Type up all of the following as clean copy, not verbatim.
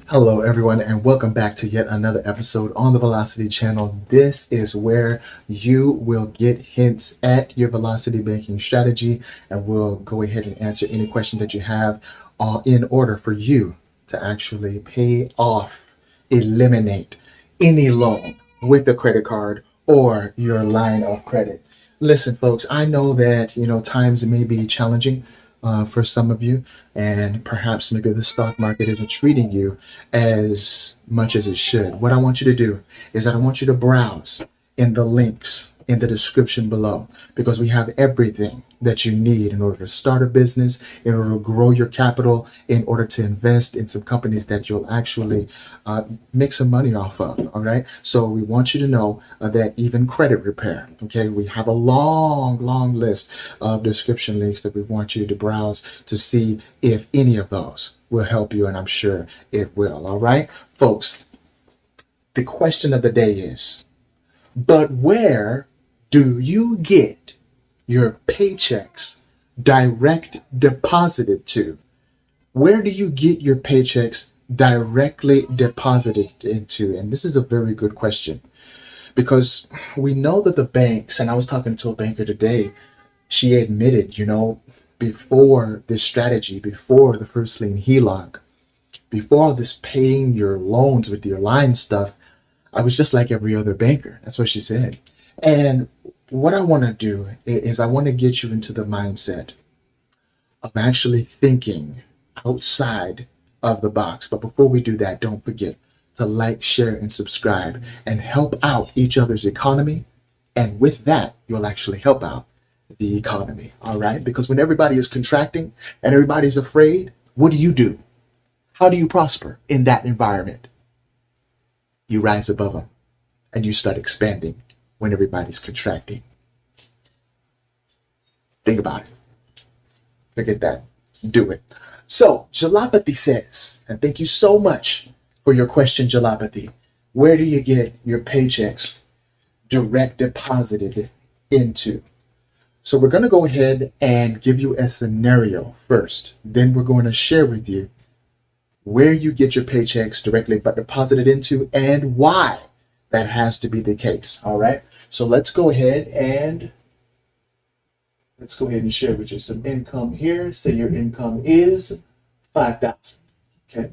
Hello everyone, and welcome back to yet another episode on the Velocity channel. This is where you will get hints at your velocity banking strategy, and we'll go ahead and answer any question that you have in order for you to actually pay off, eliminate any loan with a credit card or your line of credit. Listen, folks, I know that, times may be challenging for some of you, and perhaps maybe the stock market isn't treating you as much as it should. What I want you to do is that I want you to browse in the links in the description below, because we have everything that you need in order to start a business, in order to grow your capital, in order to invest in some companies that you'll actually make some money off of. All right. So we want you to know that even credit repair. Okay. We have a long list of description links that we want you to browse to see if any of those will help you. And I'm sure it will. All right, folks. The question of the day is, but where do you get your paychecks direct deposited to? Where do you get your paychecks directly deposited into? And this is a very good question, because we know that the banks, and I was talking to a banker today, she admitted, before this strategy, before the first lien HELOC, before this paying your loans with your line stuff, I was just like every other banker. That's what she said. And what I want to do is I want to get you into the mindset of actually thinking outside of the box. But before we do that, don't forget to like, share, and subscribe and help out each other's economy. And with that, you'll actually help out the economy. All right? Because when everybody is contracting and everybody's afraid, what do? How do you prosper in that environment? You rise above them and you start expanding when everybody's contracting. Think about it. Forget that. Do it. So Jalapathy says, and thank you so much for your question, Jalapathy. Where do you get your paychecks direct deposited into? So we're going to go ahead and give you a scenario first. Then we're going to share with you where you get your paychecks directly deposited into and why that has to be the case. All right. So let's go ahead and share with you some income here. Say your income is $5,000. Okay.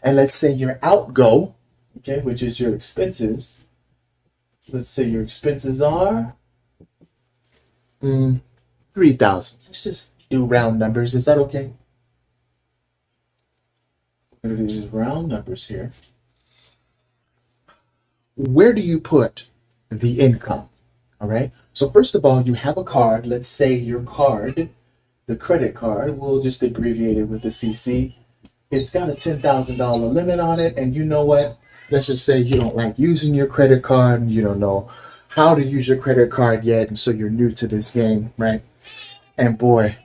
And let's say your outgo, okay, which is your expenses. Let's say your expenses are $3,000. Let's just do round numbers. Is that okay? We're going to do these round numbers here. Where do you put the income? All right. So first of all, you have a card. Let's say your card, the credit card, we'll just abbreviate it with the CC. It's got a $10,000 limit on it. And you know what? Let's just say you don't like using your credit card and you don't know how to use your credit card yet. And so you're new to this game, right? And boy,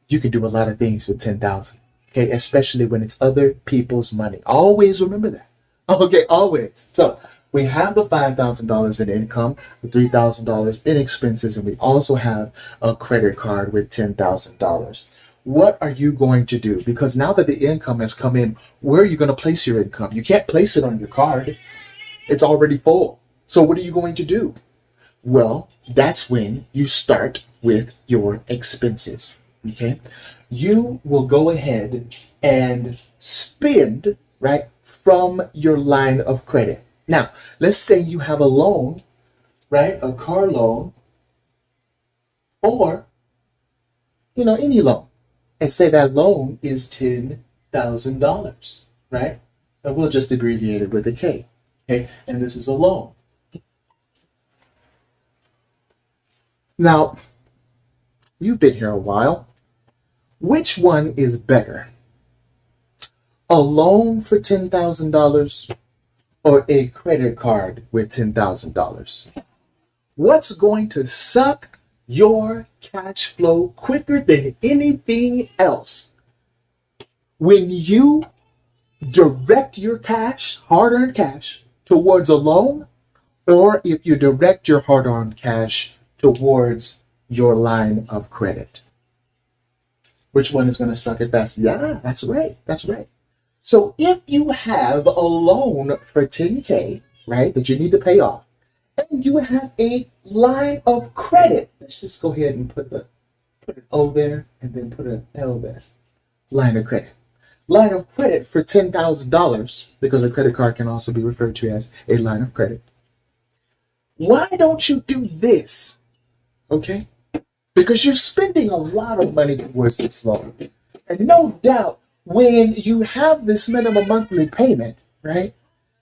you can do a lot of things with $10,000. Okay. Especially when it's other people's money. Always remember that. Okay. Always. So we have the $5,000 in income, the $3,000 in expenses, and we also have a credit card with $10,000. What are you going to do? Because now that the income has come in, where are you going to place your income? You can't place it on your card. It's already full. So what are you going to do? Well, that's when you start with your expenses. Okay. You will go ahead and spend, right, from your line of credit. Now, let's say you have a loan, right? A car loan or, any loan. And say that loan is $10,000, right? And we'll just abbreviate it with a K. Okay. And this is a loan. Now, you've been here a while. Which one is better? A loan for $10,000 or a credit card with $10,000? What's going to suck your cash flow quicker than anything else? When you direct your cash, hard-earned cash, towards a loan or if you direct your hard-earned cash towards your line of credit. Which one is going to suck it best? Yeah, that's right. That's right. So if you have a loan for 10K, right, that you need to pay off, and you have a line of credit, let's just go ahead and put an O there and then put an L there. Line of credit. Line of credit for $10,000, because a credit card can also be referred to as a line of credit. Why don't you do this? Okay? Because you're spending a lot of money towards this loan. And no doubt, when you have this minimum monthly payment, right,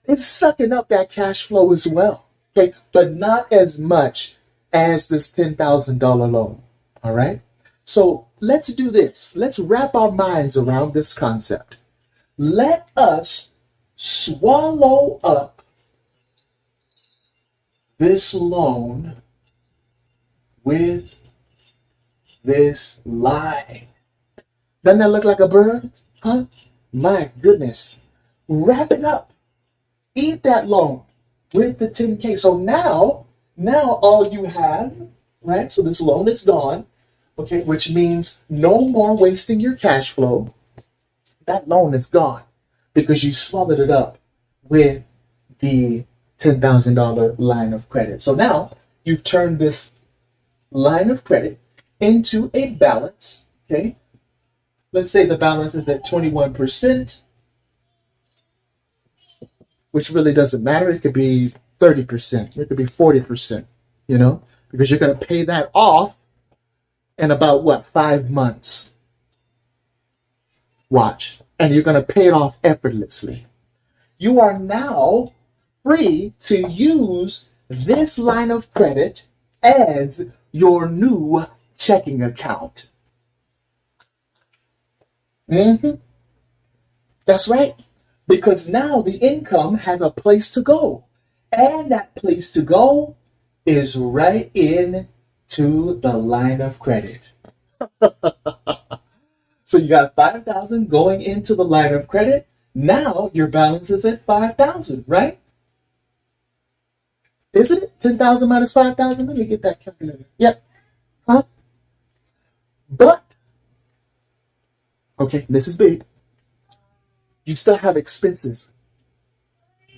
it's sucking up that cash flow as well. Okay? But not as much as this $10,000 loan. All right? So let's do this. Let's wrap our minds around this concept. Let us swallow up this loan with this line. Doesn't that look like a bird? Huh? My goodness. Wrap it up. Eat that loan with the 10K. So now all you have, right? So this loan is gone. Okay, which means no more wasting your cash flow. That loan is gone because you swallowed it up with the $10,000 line of credit. So now you've turned this line of credit into a balance. Okay, let's say the balance is at 21%, which really doesn't matter. It could be 30%. It could be 40%, because you're going to pay that off in about 5 months. Watch. And you're going to pay it off effortlessly. You are now free to use this line of credit as your new checking account. That's right. Because now the income has a place to go. And that place to go is right in to the line of credit. So you got 5,000 going into the line of credit. Now your balance is at 5,000, right? Isn't it? 10,000 minus 5,000? Let me get that calculator. Yep. Huh? But, okay, this is big. You still have expenses.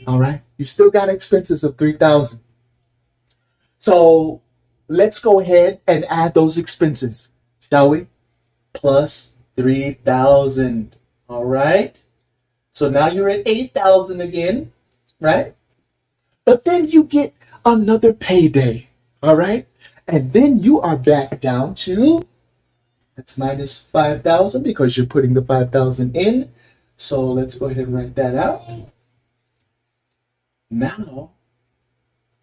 All right? You still got expenses of 3,000. So let's go ahead and add those expenses, shall we? Plus 3,000. All right? So now you're at 8,000 again, right? But then you get another payday, all right? And then you are back down to, that's minus 5,000 because you're putting the 5,000 in. So let's go ahead and write that out. Now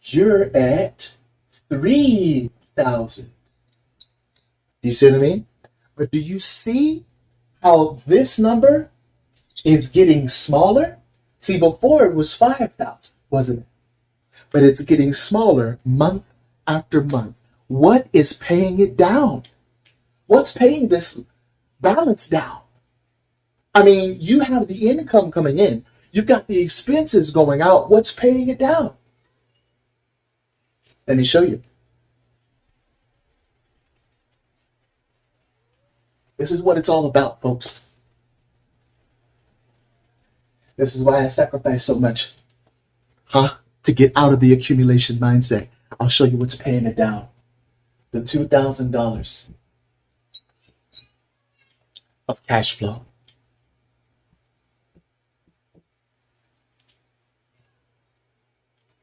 you're at 3,000. Do you see what I mean? But do you see how this number is getting smaller? See, before it was 5,000, wasn't it? But it's getting smaller month after month. What is paying it down? What's paying this balance down? I mean, you have the income coming in. You've got the expenses going out. What's paying it down? Let me show you. This is what it's all about, folks. This is why I sacrifice so much. To get out of the accumulation mindset. I'll show you what's paying it down. The $2,000 of cash flow.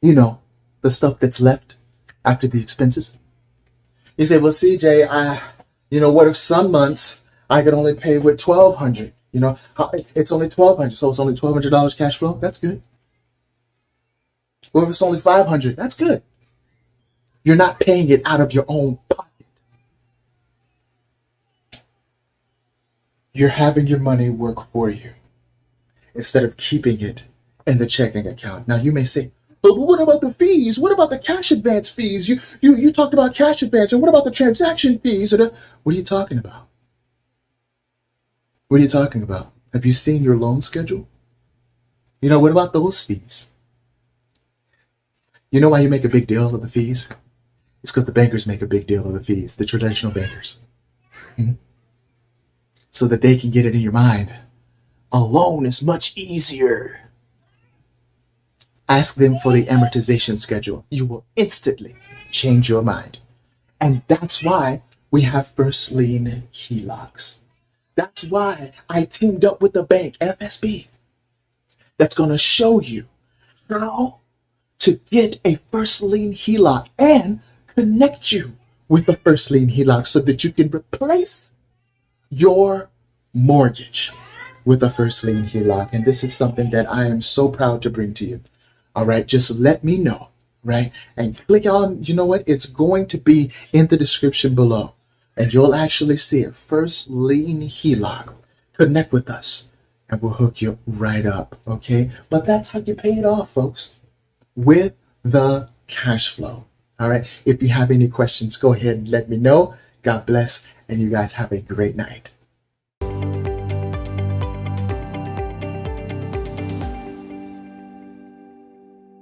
The stuff that's left after the expenses. You say, well, CJ, what if some months I could only pay with $1,200? It's only $1,200, so it's only $1,200 cash flow. That's good. Or if it's only $500, that's good. You're not paying it out of your own pocket. You're having your money work for you instead of keeping it in the checking account. Now you may say, but what about the fees? What about the cash advance fees? You talked about cash advance, and what about the transaction fees? What are you talking about? What are you talking about? Have you seen your loan schedule? What about those fees? You know why you make a big deal of the fees? It's because the bankers make a big deal of the fees, the traditional bankers. So that they can get it in your mind. A loan is much easier. Ask them for the amortization schedule. You will instantly change your mind. And that's why we have first lien HELOCs. That's why I teamed up with the bank, FSB, that's going to show you how to get a first lien HELOC and connect you with the first lien HELOC so that you can replace your mortgage with a first lien HELOC. And this is something that I am so proud to bring to you. All right, just let me know, right? And click on, you know what? It's going to be in the description below. And you'll actually see it. First lien HELOC. Connect with us and we'll hook you right up, okay? But that's how you pay it off, folks, with the cash flow. All right, if you have any questions, go ahead and let me know. God bless, and you guys have a great night.